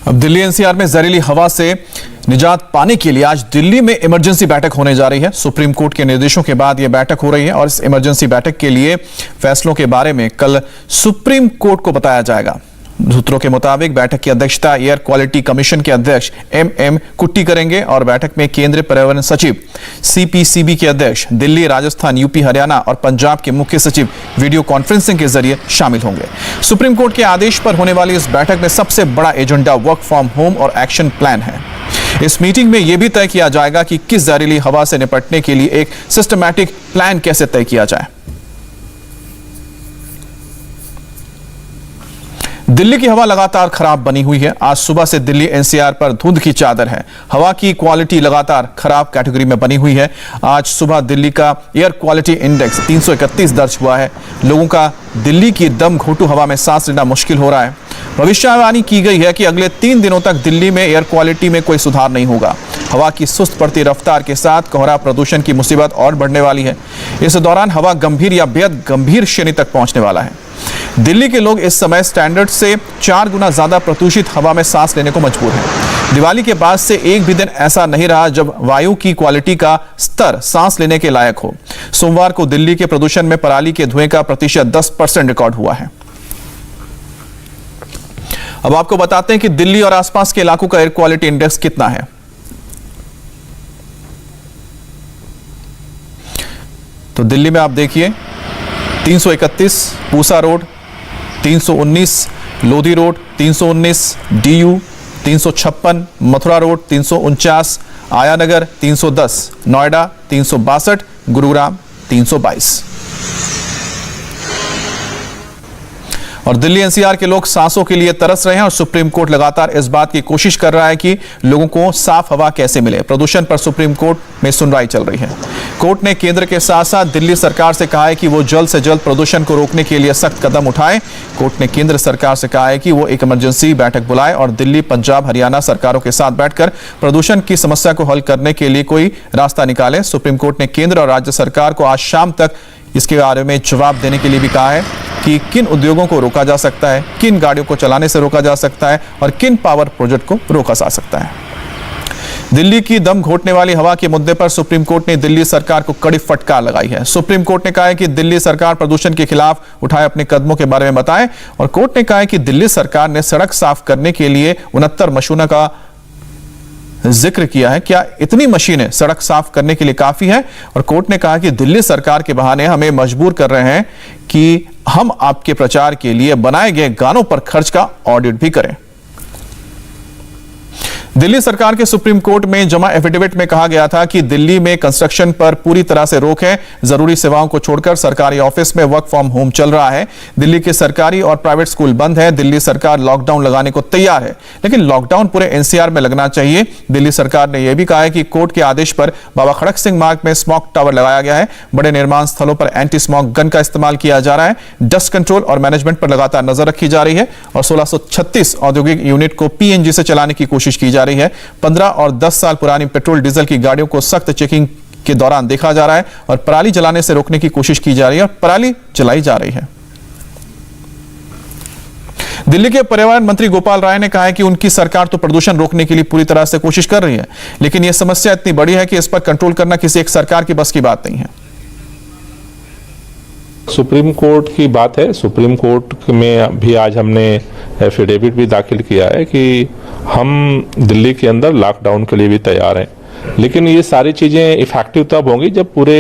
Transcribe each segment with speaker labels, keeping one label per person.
Speaker 1: अब दिल्ली एनसीआर में जहरीली हवा से निजात पाने के लिए आज दिल्ली में इमरजेंसी बैठक होने जा रही है। सुप्रीम कोर्ट के निर्देशों के बाद यह बैठक हो रही है और इस इमरजेंसी बैठक के लिए फैसलों के बारे में कल सुप्रीम कोर्ट को बताया जाएगा। सूत्रों के मुताबिक बैठक की अध्यक्षता एयर क्वालिटी कमीशन के अध्यक्ष एम कुट्टी करेंगे और बैठक में केंद्रीय पर्यावरण सचिव सीपीसीबी के अध्यक्ष दिल्ली, राजस्थान, यूपी, हरियाणा और पंजाब के मुख्य सचिव वीडियो कॉन्फ्रेंसिंग के जरिए शामिल होंगे। सुप्रीम कोर्ट के आदेश पर होने वाली इस बैठक में सबसे बड़ा एजेंडा वर्क फ्रॉम होम और एक्शन प्लान है। इस मीटिंग में यह भी तय किया जाएगा कि किस जहरीली हवा से निपटने के लिए एक सिस्टमैटिक प्लान कैसे तय किया जाए। दिल्ली की हवा लगातार खराब बनी हुई है। आज सुबह से दिल्ली एनसीआर पर धुंध की चादर है। हवा की क्वालिटी लगातार खराब कैटेगरी में बनी हुई है। आज सुबह दिल्ली का एयर क्वालिटी इंडेक्स 331 दर्ज हुआ है। लोगों का दिल्ली की दम घोटू हवा में सांस लेना मुश्किल हो रहा है। भविष्यवाणी की गई है कि अगले 3 दिनों तक दिल्ली में एयर क्वालिटी में कोई सुधार नहीं होगा। हवा की सुस्त पड़ती रफ्तार के साथ कोहरा प्रदूषण की मुसीबत और बढ़ने वाली है। इस दौरान हवा गंभीर या बेहद गंभीर श्रेणी तक पहुंचने वाला है। दिल्ली के लोग इस समय स्टैंडर्ड से 4 गुना ज्यादा प्रदूषित हवा में सांस लेने को मजबूर हैं। दिवाली के बाद से एक भी दिन ऐसा नहीं रहा जब वायु की क्वालिटी का स्तर सांस लेने के लायक हो। सोमवार को दिल्ली के प्रदूषण में पराली के धुएं का प्रतिशत 10% रिकॉर्ड हुआ है। अब आपको बताते हैं कि दिल्ली और आसपास के इलाकों का एयर क्वालिटी इंडेक्स कितना है। तो दिल्ली में आप देखिए 331 Pusa road, 319 Lodhi road, 319 DU, 356 Mathura road, 349 Aya Nagar, 310 Noida, 362 Gurugram, 322। और दिल्ली एनसीआर के लोग सांसों के लिए तरस रहे हैं और सुप्रीम कोर्ट लगातार इस बात की कोशिश कर रहा है कि लोगों को साफ हवा कैसे मिले। प्रदूषण पर सुप्रीम कोर्ट में सुनवाई चल रही है। कोर्ट ने केंद्र के साथ साथ दिल्ली सरकार से कहा है कि वो जल्द से जल्द प्रदूषण को रोकने के लिए सख्त कदम उठाए। कोर्ट ने केंद्र सरकार से कहा है कि वो एक इमरजेंसी बैठक बुलाए और दिल्ली, पंजाब, हरियाणा सरकारों के साथ बैठकर प्रदूषण की समस्या को हल करने के लिए कोई रास्ता निकाले। सुप्रीम कोर्ट ने केंद्र और राज्य सरकार को आज शाम तक इसके बारे में जवाब देने के लिए भी कहा है कि किन उद्योगों को रोका जा सकता है, किन गाड़ियों को चलाने से रोका जा सकता है और किन पावर प्रोजेक्ट को रोका जा सकता है। दिल्ली की दम घोटने वाली हवा के मुद्दे पर सुप्रीम कोर्ट ने दिल्ली सरकार को कड़ी फटकार लगाई है। सुप्रीम कोर्ट ने कहा है कि दिल्ली सरकार प्रदूषण के खिलाफ उठाए अपने कदमों के बारे में बताए और कोर्ट ने कहा है कि दिल्ली सरकार ने सड़क साफ करने के लिए 69 मशीनों का जिक्र किया है। क्या इतनी मशीनें सड़क साफ करने के लिए काफी है? और कोर्ट ने कहा कि दिल्ली सरकार के बहाने हमें मजबूर कर रहे हैं कि हम आपके प्रचार के लिए बनाए गए गानों पर खर्च का ऑडिट भी करें। दिल्ली सरकार के सुप्रीम कोर्ट में जमा एफिडेविट में कहा गया था कि दिल्ली में कंस्ट्रक्शन पर पूरी तरह से रोक है। जरूरी सेवाओं को छोड़कर सरकारी ऑफिस में वर्क फ्रॉम होम चल रहा है। दिल्ली के सरकारी और प्राइवेट स्कूल बंद है। दिल्ली सरकार लॉकडाउन लगाने को तैयार है, लेकिन लॉकडाउन पूरे एनसीआर में लगना चाहिए। दिल्ली सरकार ने यह भी कहा है कि कोर्ट के आदेश पर बाबा खड़क सिंह मार्ग में स्मॉग टावर लगाया गया है। बड़े निर्माण स्थलों पर एंटी स्मॉग गन का इस्तेमाल किया जा रहा है। डस्ट कंट्रोल और मैनेजमेंट पर लगातार नजर रखी जा रही है और 1636 औद्योगिक यूनिट को पीएनजी से चलाने की कोशिश की जा रही है। 15 और 10 साल पुरानी पेट्रोल डीजल की गाड़ियों को सख्त चेकिंग के दौरान देखा जा रहा है और पराली जलाने से रोकने की कोशिश की जा रही है और पराली जलाई जा रही है। दिल्ली के पर्यावरण मंत्री गोपाल राय ने कहा है कि उनकी सरकार तो प्रदूषण रोकने के लिए पूरी तरह से कोशिश कर रही है, लेकिन यह समस्या इतनी बड़ी है कि इस पर कंट्रोल करना किसी एक सरकार की बस की बात नहीं है।
Speaker 2: सुप्रीम कोर्ट की बात है। सुप्रीम कोर्ट में भी आज हमने एफिडेविट भी दाखिल किया है कि हम दिल्ली के अंदर लॉकडाउन के लिए भी तैयार हैं, लेकिन ये सारी चीज़ें इफेक्टिव तब होंगी जब पूरे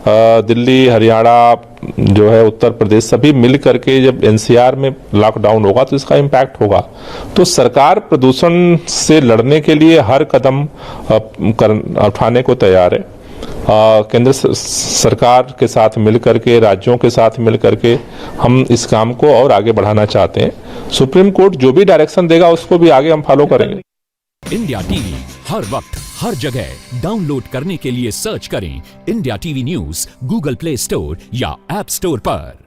Speaker 2: दिल्ली, हरियाणा जो है, उत्तर प्रदेश सभी मिल करके जब एनसीआर में लॉकडाउन होगा तो इसका इम्पैक्ट होगा। तो सरकार प्रदूषण से लड़ने के लिए हर कदम उठाने को तैयार है। केंद्र सरकार के साथ मिल करके, राज्यों के साथ मिल करके हम इस काम को और आगे बढ़ाना चाहते हैं। सुप्रीम कोर्ट जो भी डायरेक्शन देगा उसको भी आगे हम फॉलो करेंगे।
Speaker 3: इंडिया टीवी हर वक्त हर जगह डाउनलोड करने के लिए सर्च करें India TV news Google play store या ऐप स्टोर पर।